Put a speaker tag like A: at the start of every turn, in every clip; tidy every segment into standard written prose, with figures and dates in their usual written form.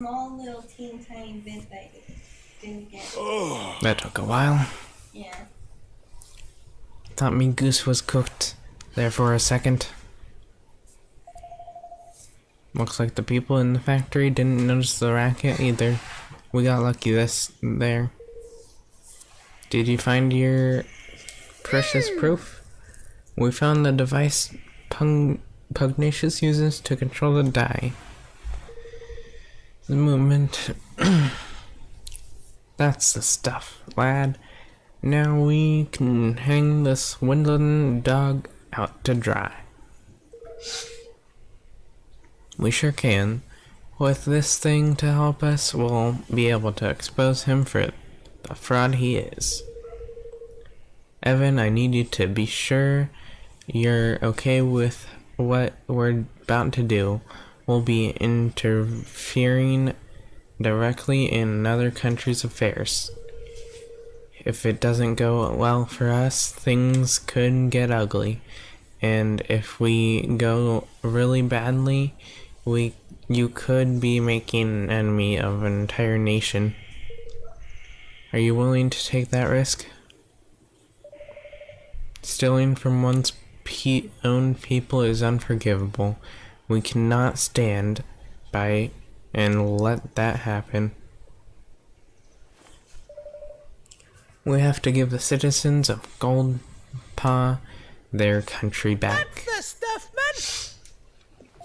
A: small little teeny tiny bit that you didn't get.
B: That took a while.
A: Yeah.
B: Thought me goose was cooked there for a second. Looks like the people in the factory didn't notice the racket either. We got lucky there. Did you find your precious proof? We found the device Pugnacious uses to control the die. The movement. That's the stuff, lad. Now we can hang this swindling dog out to dry. We sure can. With this thing to help us, we'll be able to expose him for the fraud he is. Evan, I need you to be sure you're okay with what we're about to do. We'll be interfering directly in another country's affairs. If it doesn't go well for us, things could get ugly. And if we go really badly, you could be making an enemy of an entire nation. Are you willing to take that risk? Stealing from one's own people is unforgivable. We cannot stand by and let that happen. We have to give the citizens of Gold Paw their country back.
C: That's the stuff,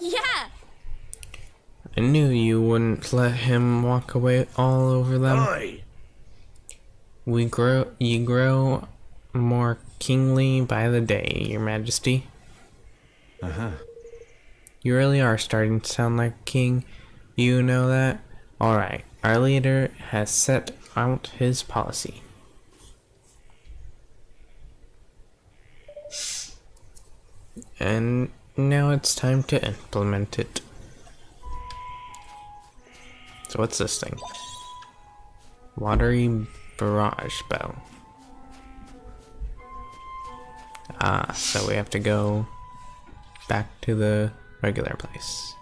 C: man!
D: Yeah!
B: I knew you wouldn't let him walk away all over them.
C: Aye.
B: You grow more kingly by the day, Your Majesty. You really are starting to sound like a king. You know that? Alright, our leader has set out his policy. And now it's time to implement it. So what's this thing? Watery barrage bell. Ah, so we have to go back to the regular place.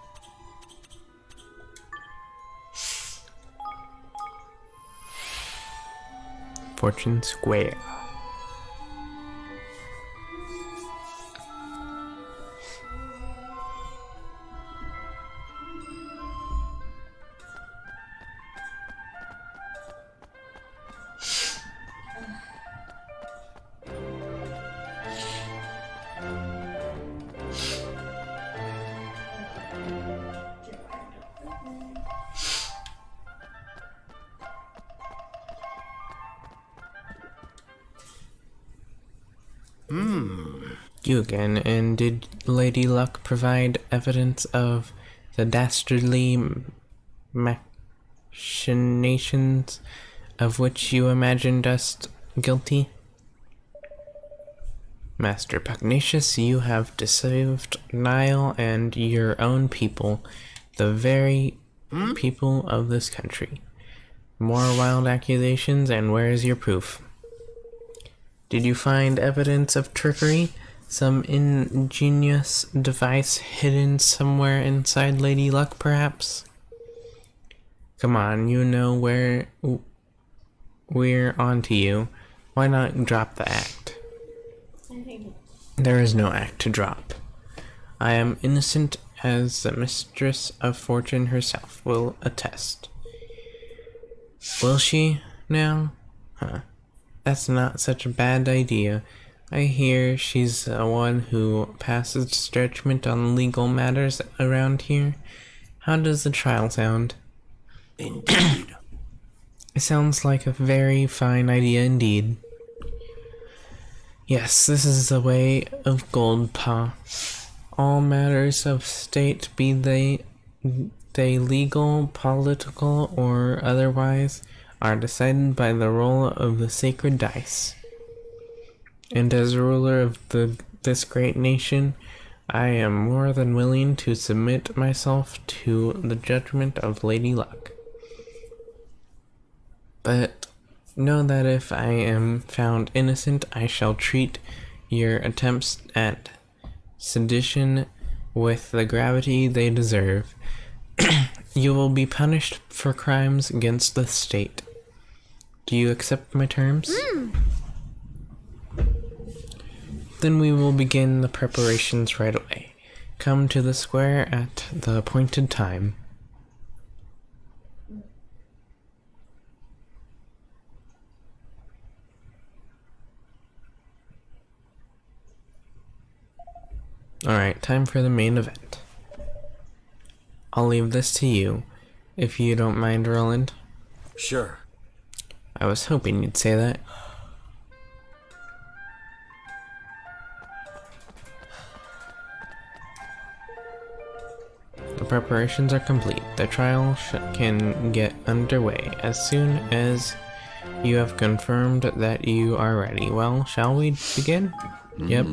B: Fortune Square. You again, and did Lady Luck provide evidence of the dastardly machinations of which you imagined us guilty? Master Pugnacious, you have deceived Nile and your own people, the very people of this country. More wild accusations, and where is your proof? Did you find evidence of trickery? Some ingenious device hidden somewhere inside Lady Luck, perhaps? Come on, you know where we're on to you. Why not drop the act? There is no act to drop. I am innocent, as the Mistress of Fortune herself will attest. Will she, now? Huh. That's not such a bad idea. I hear she's the one who passes judgment on legal matters around here. How does the trial sound?
C: Indeed.
B: It sounds like a very fine idea indeed. Yes, this is the way of Gold Paw. All matters of state, be they legal, political, or otherwise, are decided by the roll of the sacred dice. And as ruler of this great nation, I am more than willing to submit myself to the judgment of Lady Luck. But know that if I am found innocent, I shall treat your attempts at sedition with the gravity they deserve. You will be punished for crimes against the state. Do you accept my terms? Then we will begin the preparations right away. Come to the square at the appointed time. Alright, time for the main event. I'll leave this to you, if you don't mind, Roland.
C: Sure.
B: I was hoping you'd say that. The preparations are complete. The trial can get underway as soon as you have confirmed that you are ready. Well, shall we begin? Yep.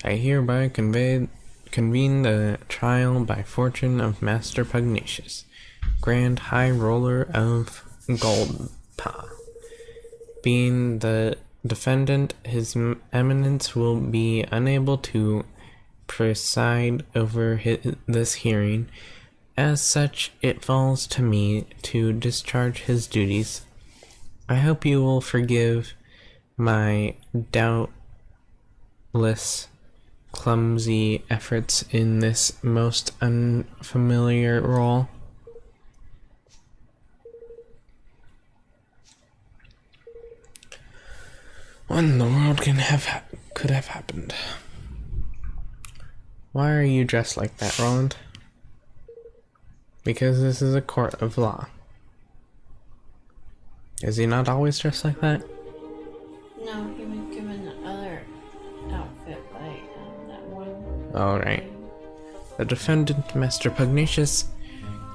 B: I hereby convene the trial by fortune of Master Pugnacious, Grand High Roller of Goldpaw. Being the defendant, His Eminence will be unable to preside over this hearing. As such, it falls to me to discharge his duties. I hope you will forgive my doubtless clumsy efforts in this most unfamiliar role. What in the world could have happened? Why are you dressed like that, Roland? Because this is a court of law. Is he not always dressed like that?
A: No, he was given the other outfit by that one.
B: Alright. The defendant, Master Pugnacious,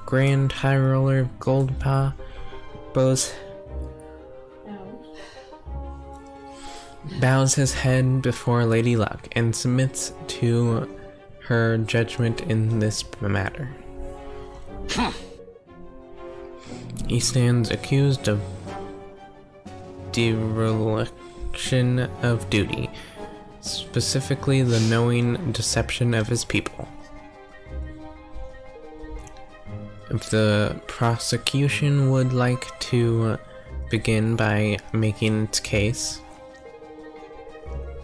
B: Grand High Roller of Goldpaw, bows his head before Lady Luck and submits to her judgment in this matter. He stands accused of dereliction of duty, specifically the knowing deception of his people. If the prosecution would like to begin by making its case,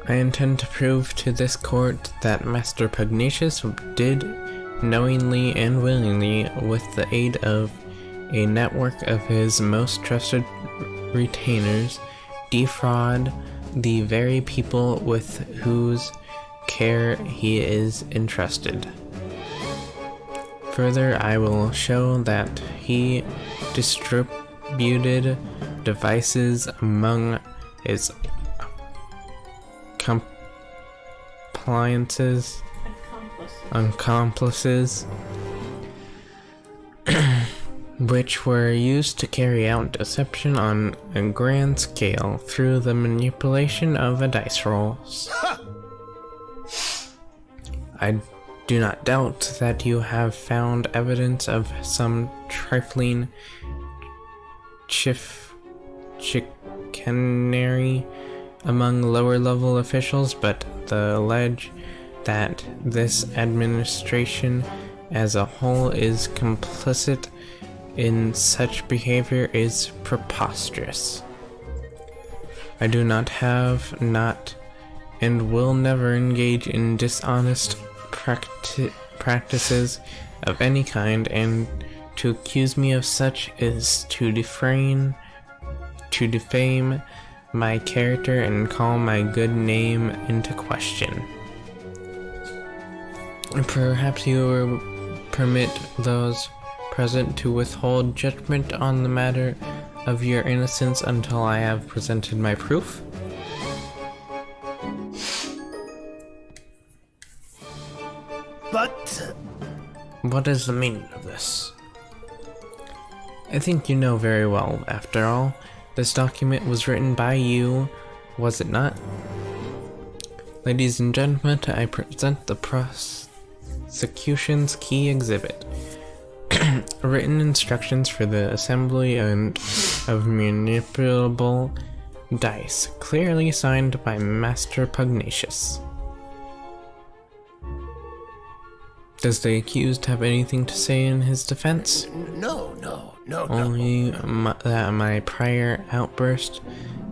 B: I intend to prove to this court that Master Pugnacious did knowingly and willingly, with the aid of a network of his most trusted retainers, defraud the very people with whose care he is entrusted. Further, I will show that he distributed devices among his accomplices, which were used to carry out deception on a grand scale through the manipulation of a dice rolls. I do not doubt that you have found evidence of some trifling chicanery among lower-level officials, but the allege that this administration as a whole is complicit in such behavior is preposterous. I do not have, not, and will never engage in dishonest practices of any kind, and to accuse me of such is to defame my character and call my good name into question. Perhaps you will permit those present to withhold judgment on the matter of your innocence until I have presented my proof?
C: But
B: What is the meaning of this? I think you know very well, after all. This document was written by you, was it not? Ladies and gentlemen, I present the prosecution's key exhibit. written instructions for the assembly and of manipulable dice, clearly signed by Master Pugnacious. Does the accused have anything to say in his defense?
C: No.
B: Only that my prior outburst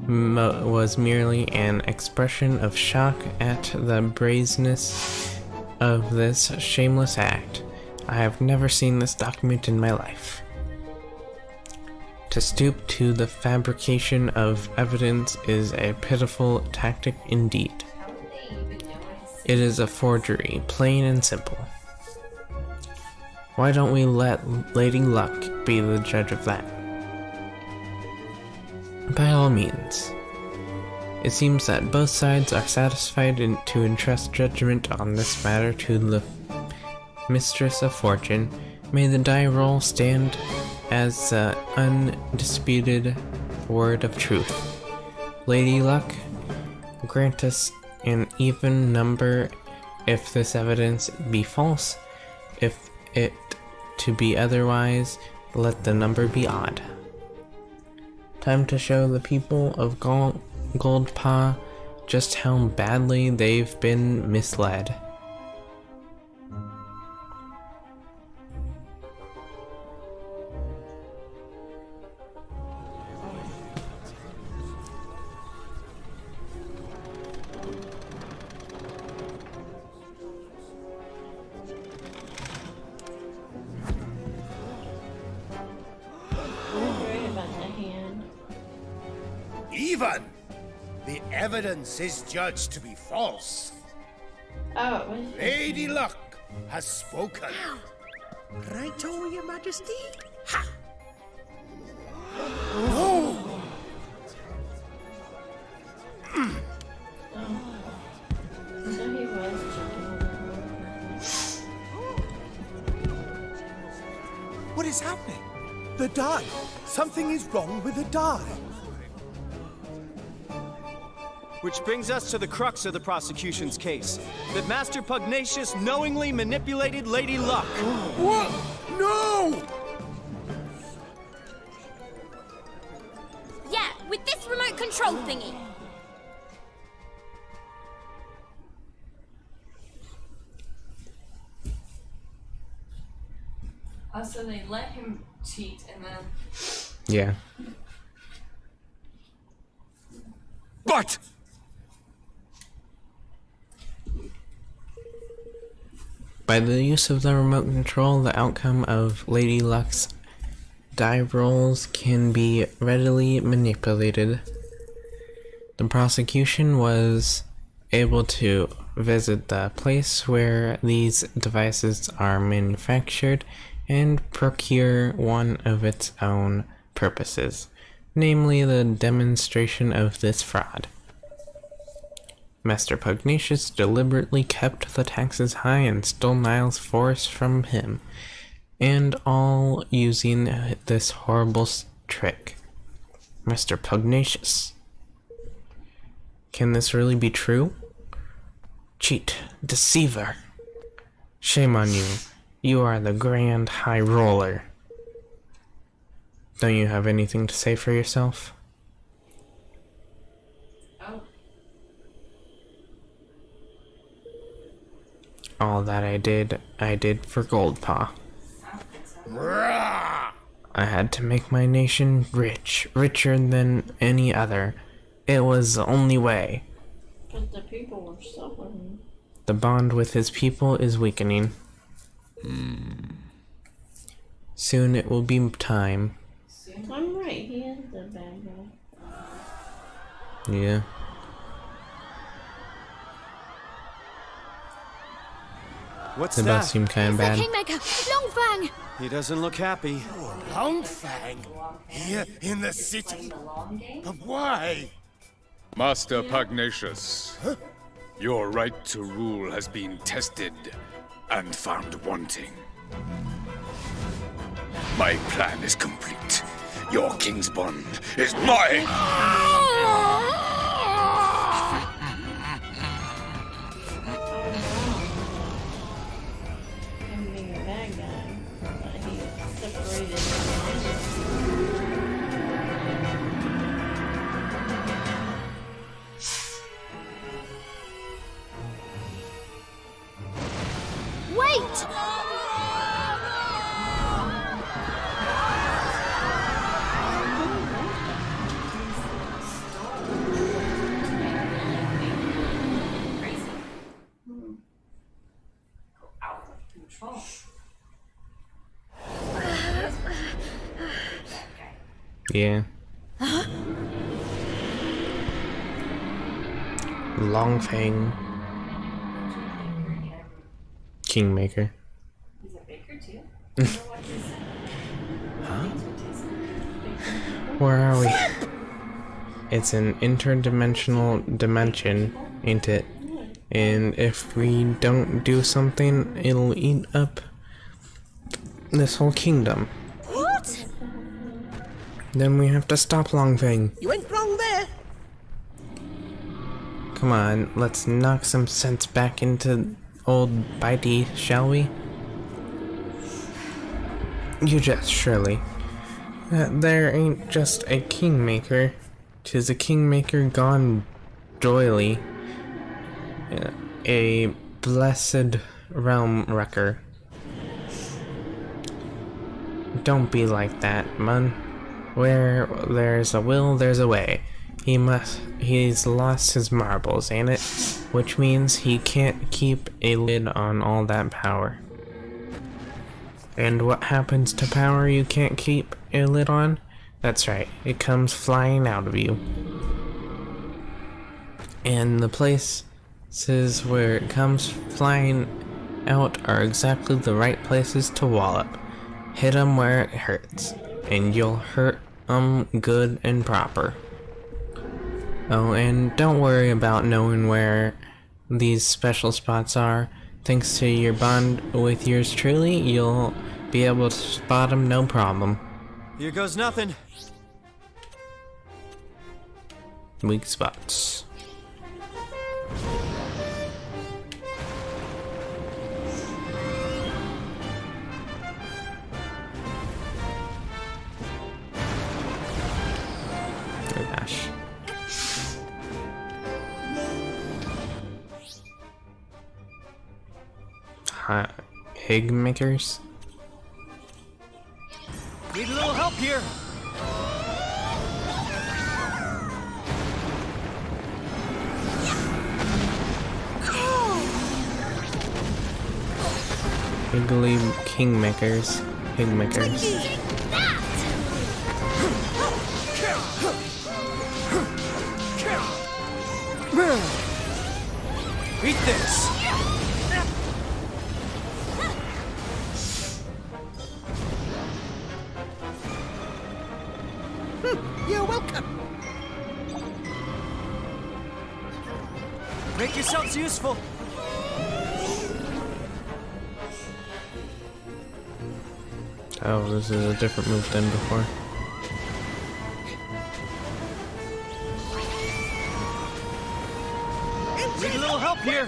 B: was merely an expression of shock at the brazenness of this shameless act. I have never seen this document in my life. To stoop to the fabrication of evidence is a pitiful tactic indeed. It is a forgery, plain and simple. Why don't we let Lady Luck be the judge of that? By all means. It seems that both sides are satisfied to entrust judgment on this matter to the Mistress of Fortune. May the die roll stand as the undisputed word of truth. Lady Luck, grant us an even number if this evidence be false. If it to be otherwise, let the number be odd. Time to show the people of Goldpaw just how badly they've been misled.
C: Even the evidence is judged to be false.
A: Oh, it was.
C: Lady Luck has spoken.
D: Right, oh, Your Majesty? Ha!
C: No!
A: So he was checking
D: What is happening? The die. Something is wrong with the die.
E: Which brings us to the crux of the prosecution's case. That Master Pugnacious knowingly manipulated Lady Luck.
C: What? No!
F: Yeah, with this remote control thingy.
G: Oh, so they let him cheat and then...
B: Yeah.
C: But
B: By the use of the remote control, the outcome of Lady Luck's die rolls can be readily manipulated. The prosecution was able to visit the place where these devices are manufactured and procure one of its own purposes, namely the demonstration of this fraud. Master Pugnacious deliberately kept the taxes high and stole Niall's forest from him, and all using this horrible trick. Master Pugnacious. Can this really be true? Cheat, deceiver. Shame on you. You are the Grand High Roller. Don't you have anything to say for yourself?
G: Oh.
B: All that I did for Goldpaw. I had to make my nation rich, richer than any other. It was the only way.
A: But the people were suffering.
B: The bond with his people is weakening. Soon it will be time.
A: I'm right, he is the bad guy.
B: Yeah.
E: What's
B: It does
E: that?
B: seem kind of
F: The
B: bad.
F: Kingmaker Longfang!
E: He doesn't look happy.
C: Longfang here in the city? But why?
H: Master Pugnacious, your right to rule has been tested and found wanting. My plan is complete. Your king's bond is mine!
A: Him being a bad guy. But he took
B: Yeah. Longfang. Kingmaker.
G: He's a baker too. I wonder what he's
B: Where are we? It's an interdimensional dimension, ain't it? And if we don't do something, it'll eat up this whole kingdom.
F: What?
B: Then we have to stop Longfang.
D: You went wrong there.
B: Come on, let's knock some sense back into old Bitey, shall we? You jest, surely. There ain't just a kingmaker, 'tis a kingmaker gone doily. A blessed realm wrecker. Don't be like that, man. Where there's a will, there's a way. He's lost his marbles, ain't it? Which means he can't keep a lid on all that power. And what happens to power you can't keep a lid on? That's right, it comes flying out of you. And the places where it comes flying out are exactly the right places to wallop. Hit 'em where it hurts, and you'll hurt 'em good and proper. Oh, and don't worry about knowing where these special spots are. Thanks to your bond with yours truly, you'll be able to spot them no problem.
E: Here goes nothing.
B: Weak spots. Oh gosh. Hig makers?
E: Need a little help here.
B: Higgly kingmakers. Higmakers.
E: Eat this.
D: You're welcome.
E: Make yourselves useful.
B: Oh, this is a different move than before.
E: Need a little help here.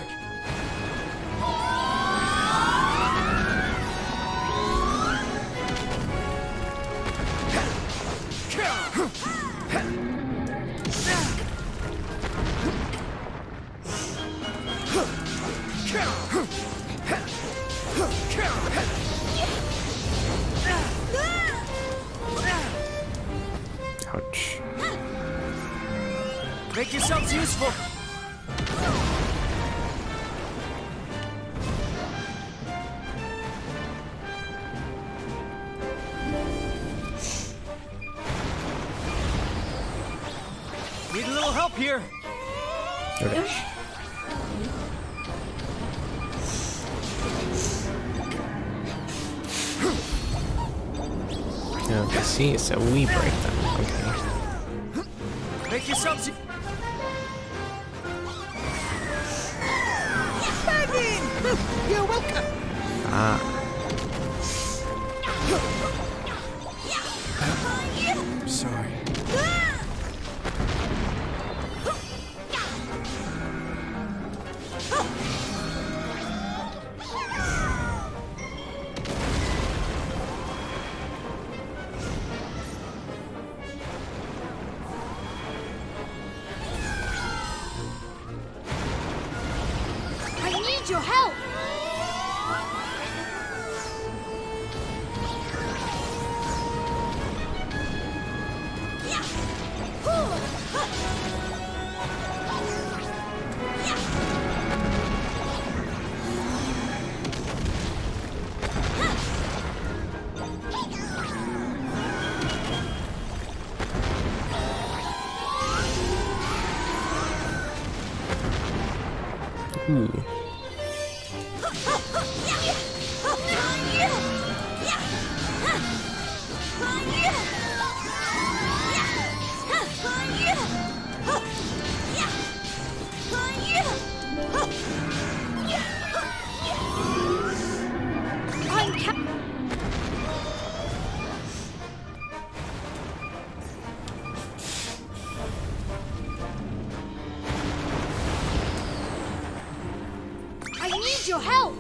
B: Ouch.
E: Make yourselves useful. Need a little help here.
B: Okay. Okay, see, so we break them. Okay.
E: Make yourselves.
D: You're welcome.
E: Sorry.
F: I need your help.
B: Ooh.
F: I need your help!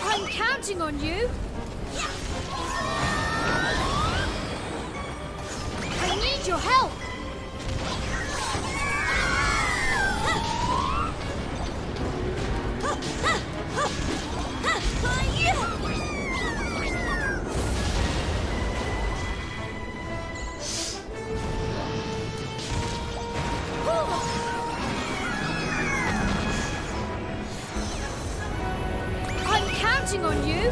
F: I'm counting on you! I need your help! I'm counting on you!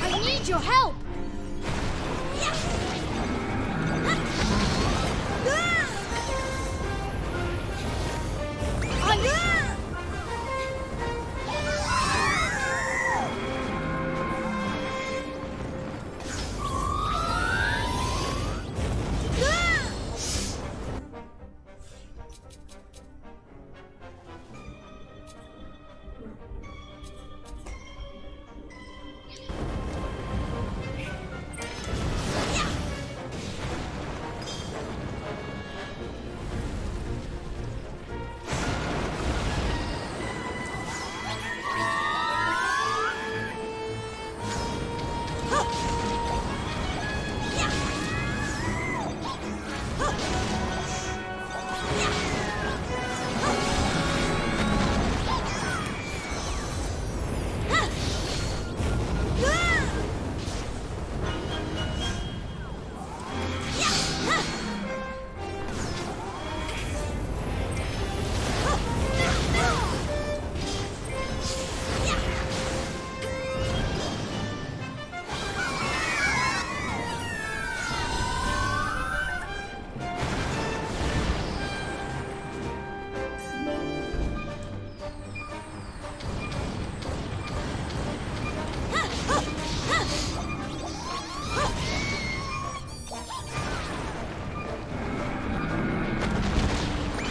F: I need your help!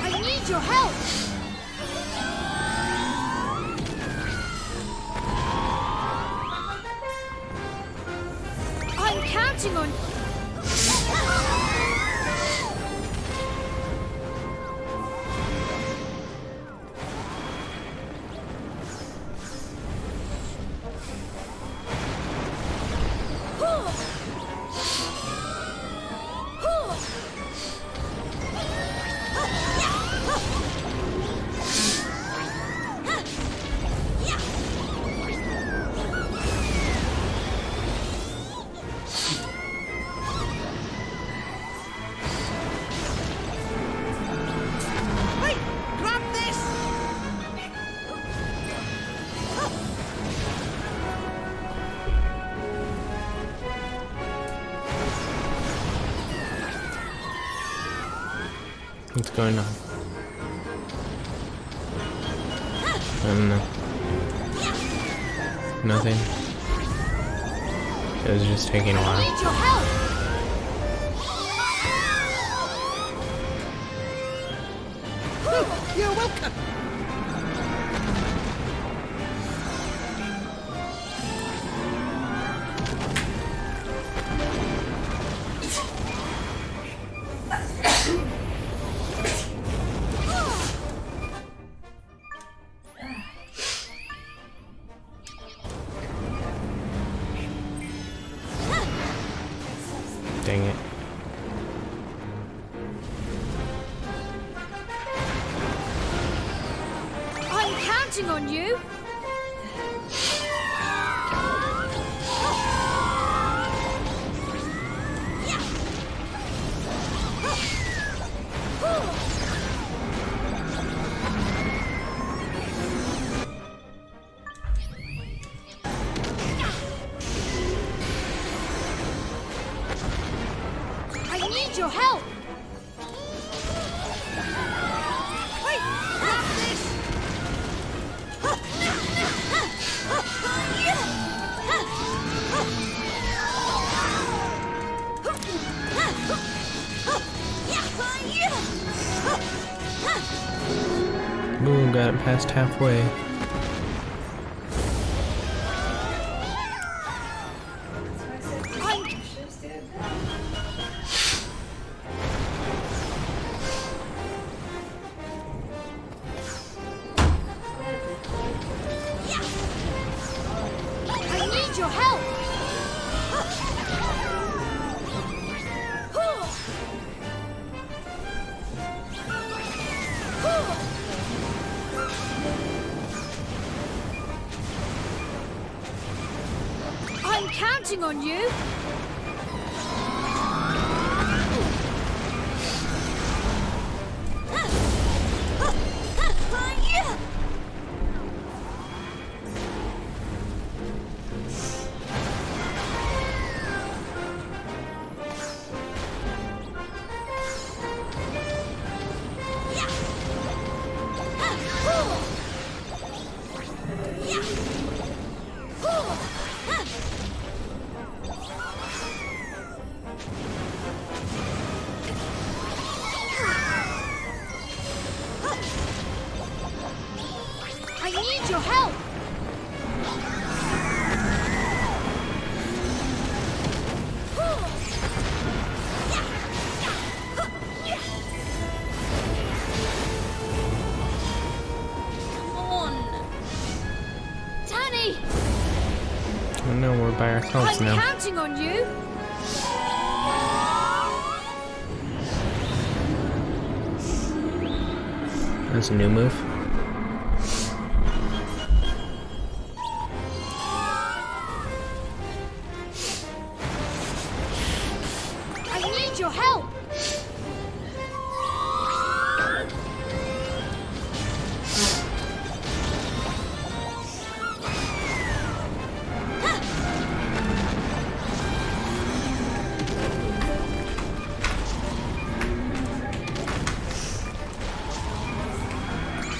F: I need your help! I'm counting on... Wait! Grab this!
B: What's going on? Nothing. It was just taking a
F: I
B: while.
F: need your help!
D: You're welcome.
B: Dang it.
F: I'm counting on you. I need your help. Wait, grab this.
B: Ooh, got it past halfway.
F: I'm I need your help. I'm counting on you. I need your help. Come on. Danny,
B: Oh no, we're by ourselves
F: I'm
B: now.
F: counting on you.
B: That's a new move.
F: I need your help.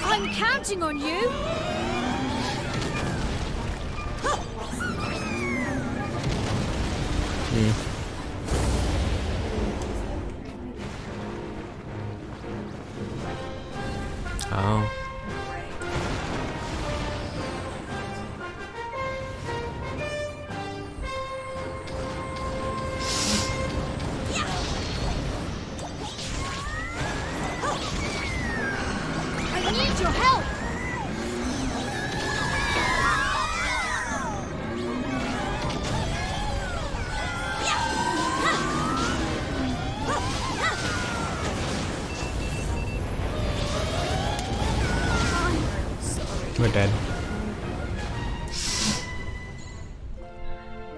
F: I'm counting on you.
B: Oh.
F: I need your help.
B: We're dead.
G: I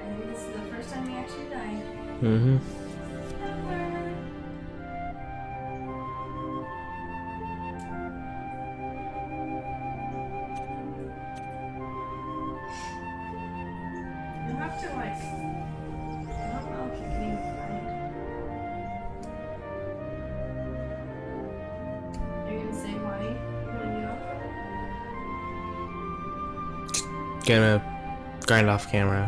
G: think this is the first time we actually died.
B: Mm-hmm.
G: You have to like, I don't know if you can even find. You're gonna say why you're gonna get off of it?
B: Gonna grind off camera.